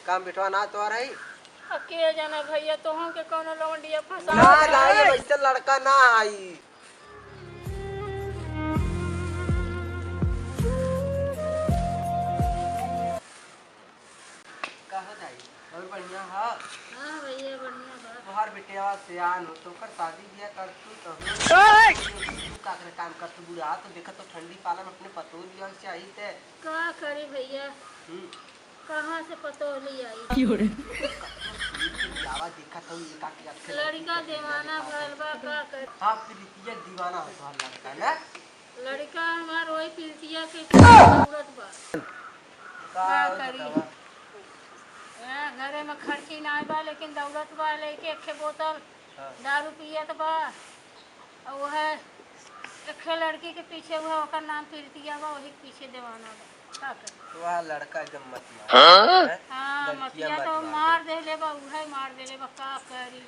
काम बिठवा ना तो आ रही के जाना भैया तोहू के कोनो लौंडिया फंसा ना लाई वैसे लड़का ना आई कहो जाई और बढ़िया हां हां भैया बढ़िया बा तोहार बेटिया सियान हो तो कर शादी बियाह कर तू तू का करे काम कर तू बुढ़ा तो देखा तो ठंडी पाला में अपने पतोर लिया चाहिए थे का करी भैया कहाँ से पतोली आई क्यों रे लावा देखा तो ये का के लड़का दीवाना भइल बा का कर हां प्रीतिया दीवाना हो तो लड़का ना लड़का हमार वही प्रीतिया के जरूरत बा का करी घरे में खर्ची ना बा लेकिन दौलत बा लेके एक बोतल दारू पियत बा और वह एक लड़की के पीछे हुआ ओकर नाम प्रीतिया बा वही पीछे दीवाना बा का कर वह लड़का एकदम मत मार हां मतिया तो मार देले बा उहे मार देले बा का करी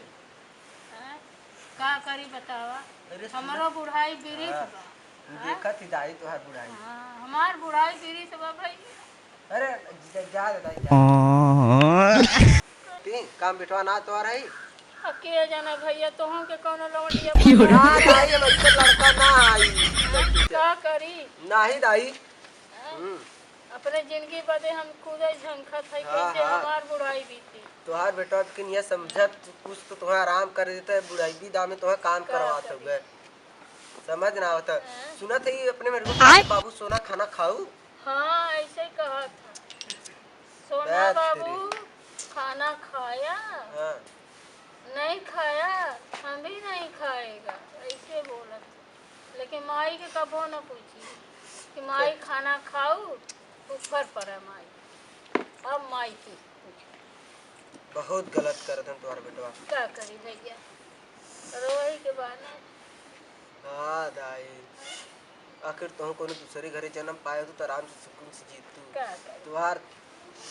हैं का करी बतावा हमरो बुढ़ाई बिरित बा देखत ही दाई तोहार बुढ़ाई हां हमार बुढ़ाई बिरित बा भाई अरे जा दाई तीन काम बिठवा ना तो आ रही के जाना भैया तोहू के कोनो लौंडिया ना दाई वैसे लड़का ना आई का करी नहीं दाई अपने जिंदगी बदे हम खुद झंखत है कैसे हमार बुढ़ाई बीती तोहार बेटा लेकिन ये समझत कुछ तो तुम्हें आराम कर देता है बुढ़ाई भी दाम में तुम्हें काम करवाते हुए समझ ना होता सुना था ये अपने मेरे को बाबू सोना खाना खाऊ हाँ ऐसे ही कहा था सोना बाबू खाना खाया नहीं खाया हम भी नहीं खाएगा ऐसे बोला था लेकिन माई के कबो न पूछी कि माई खाना खाऊ ऊपर पर है माई अब माई की बहुत गलत कर दन तुम्हारा बेटवा क्या करी भैया रोई के बहाने हाँ दाई आखिर तुम कोनो दूसरे घरे जन्म पाए तो आराम से सुकून से जीत तू क्या करी तुम्हार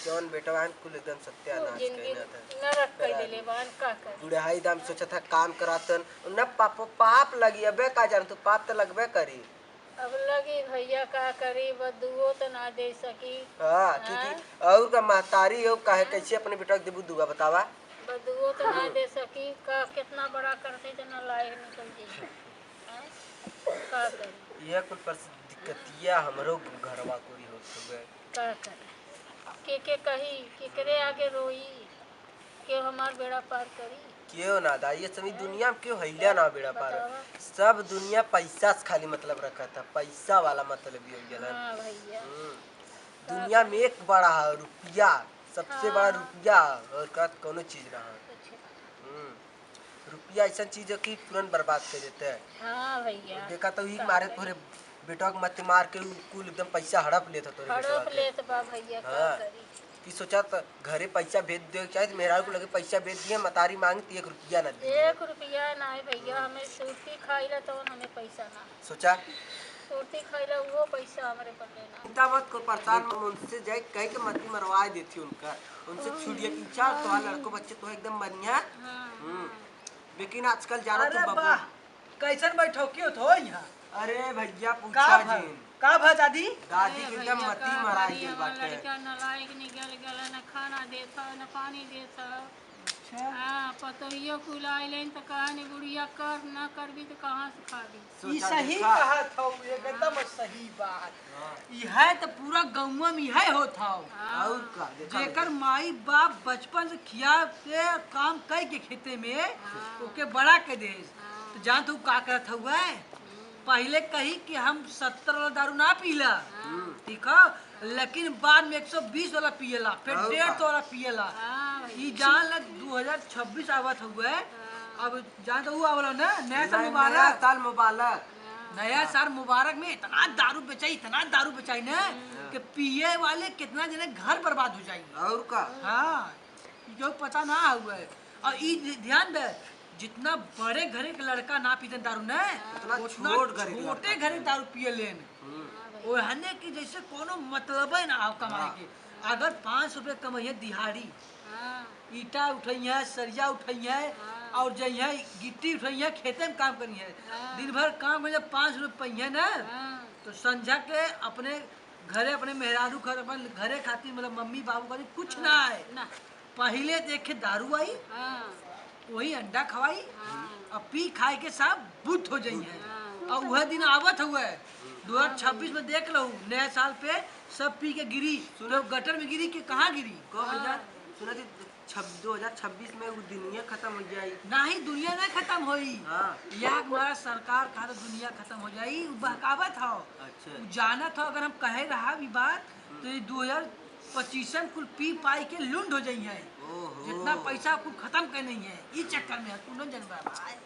जौन बेटवा कुल एकदम सत्यानाश कइना था नरक कई देले बान का कर बुढ़ाई दाम सोचा था काम करातन न पाप लगी अबे का जान तू पाप तो लगबे करी अब लगी भैया का करी बदुओ तो ना दे सकी हां क्योंकि और का महतारी हो काहे कैसे अपने बेटा के देबू दुआ बतावा बदुओ तो ना दे सकी का कितना बड़ा करते तो ना लायक निकल जाए का करी ये कुल पर दिक्कतिया हमरो घरवा कोई होत हुए का करे के कही केकरे आगे रोई के हमार बेड़ा पार करी क्यों ना दा ये सभी दुनिया में क्यों हैलिया ना बेड़ा पार सब दुनिया पैसा से खाली मतलब रखा था पैसा वाला मतलब ही हो गया हां भैया दुनिया में एक बड़ा है रुपया सबसे बड़ा रुपया और का कोनो चीज रहा रुपया ऐसा चीज है कि तुरंत बर्बाद कर देते हैं हां भैया देखा तो ही मारे तोरे बेटा के मत मार के कुल एकदम पैसा हड़प लेता तोरे हड़प लेत बा भैया का करी कि सोचा तो घरे पैसा भेज दे चाहे मेरा को लगे पैसा भेज दिए मतारी मांगती 1 रुपया ना दे 1 रुपया ना है भैया हमें सूती खाइला तो हमें पैसा ना सोचा सूती खाइला वो पैसा हमारे पर लेना चिंता मत को परेशान उनसे जाए कह के मती मरवा देती उनका उनसे छुड़िया की इच्छा तो लड़को बच्चे तो एकदम बढ़िया लेकिन आजकल जाना तो बाबू कैसन बैठो क्यों थो यहाँ अरे भैया पूछा जी का भा दादी दादी के एकदम मती मराई गई बाटे लड़का नालायक निकल गया न खाना देता न पानी देता हां पतोहियो कुलाइलेन तो कहानी बुढ़िया कर ना करबी तो कहां से खाबी ई सही कहा था एकदम सही बात ई है तो पूरा गांव में है होत था और का जेकर माई बाप बचपन से खिया के काम कई के खेते में ओके बड़ा के दे तो जान तू का करत हुआ पहले कही कि हम 70 वाला दारू ना पीला ठीक है लेकिन बाद में 120 वाला पियला फिर 150 वाला पियला ई जान लग 2026 आवत हुए अब जान तो हुआ वाला ना नया साल मुबारक नया साल मुबारक में इतना दारू बेचाई ना कि पिए वाले कितना जने घर बर्बाद हो जाएंगे और का हाँ जो पता ना हुआ है और ई ध्यान दे जितना बड़े घरे के लड़का ना पीते दारू ना उतना छोटे घरे दारू पिए लेन ओहने की जैसे कोनो मतलब है ना आप कमाए के अगर 5 रुपए कमाइए दिहाड़ी ईटा उठाइए सरिया उठाइए और जइए गिट्टी उठाइए खेते में काम करिए दिन भर काम में जब 5 रुपये ना तो संझा के अपने घरे अपने मेहरारू घर अपन घरे खातिर मतलब मम्मी बाबू खातिर कुछ ना है। ना पहले देखे दारू आई, हाँ वही अंडा खवाई, हाँ और पी खाए के सब बुद्ध हो जाई है। हाँ और वह दिन आवत हुआ है 2026 में, देख लो नया साल पे सब पी के गिरी, तो गटर में गिरी कि कहाँ गिरी। को भैया सुना थी 2026 में वो दुनिया खत्म हो जाएगी। ना ही दुनिया ना खत्म होई, हाँ यह हमारा सरकार कहा तो दुनिया खत्म हो जाई, उ बहकावत हो। अच्छा उ जानत हो अगर हम कहे रहा भी बात तो ये 2025 कुल पी पाई के लुंड हो जाई है। ओहो जितना पैसा कुल खत्म कर नहीं है, इस चक्कर में तू न जनबा भाई।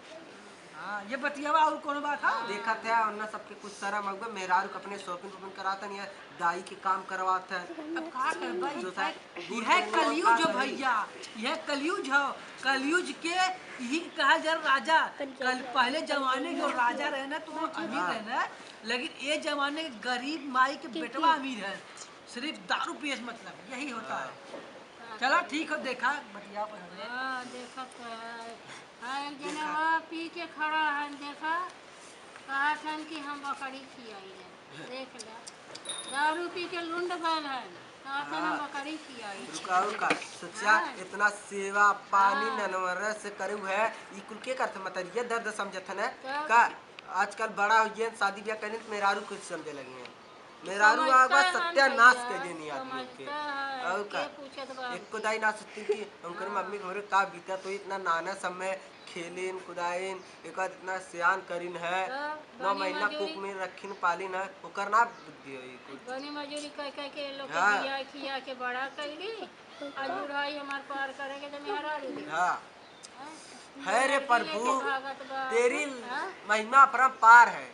हाँ ये बतियावा और कोनो बात है। देखा था और सबके कुछ शर्म आगे मेहरारू के अपने शॉपिंग वॉपिंग कराता नहीं है, दाई के काम करवाता है। अब का करबा, जो था यह कलयुग हो भैया, यह कलयुग हो। कलयुग के यही कहा जा राजा। कल पहले जमाने के राजा रहे ना तो वो अमीर रहे ना, लेकिन ये जमाने के गरीब माई के बेटवा अमीर है, सिर्फ दारू पिए से मतलब यही होता है। चलो ठीक हो, देखा बतिया पर हाँ देखा तो है। हाँ एक जना वहाँ पी के खड़ा है, देखा कहा था कि हम बकरी खियाई है, देख ला दारू पी के लुंड गल है, कहा था हम बकरी खियाई। रुकाऊ का सोचा इतना सेवा पानी ननवर से करू है, ई कुल के करते मतलब ये दर्द समझत है ना का। आजकल बड़ा हो गया शादी ब्याह करने तो मेहरारू कुछ समझे लगे हैं, मेहरारू आगा सत्यानाश कर देनी आदमी के। और का एक को दाई ना सकती कि उनकर मम्मी घरे का बीता तो इतना नाना समय खेलिन कुदाइन एक इतना सियान करिन है, 9 महीना कुक में रखिन पालिन है, ओकर ना बुद्धि होई कुछ बनी मजूरी कह कह के लोग के हाँ। खिया खिया के बड़ा कैली, आज बुढ़ाई हमार पार करेंगे तो मेहरारू दी। हाँ हाँ? है रे लेके प्रभु भागत बा। तेरी हाँ? महिमा परम्पार है।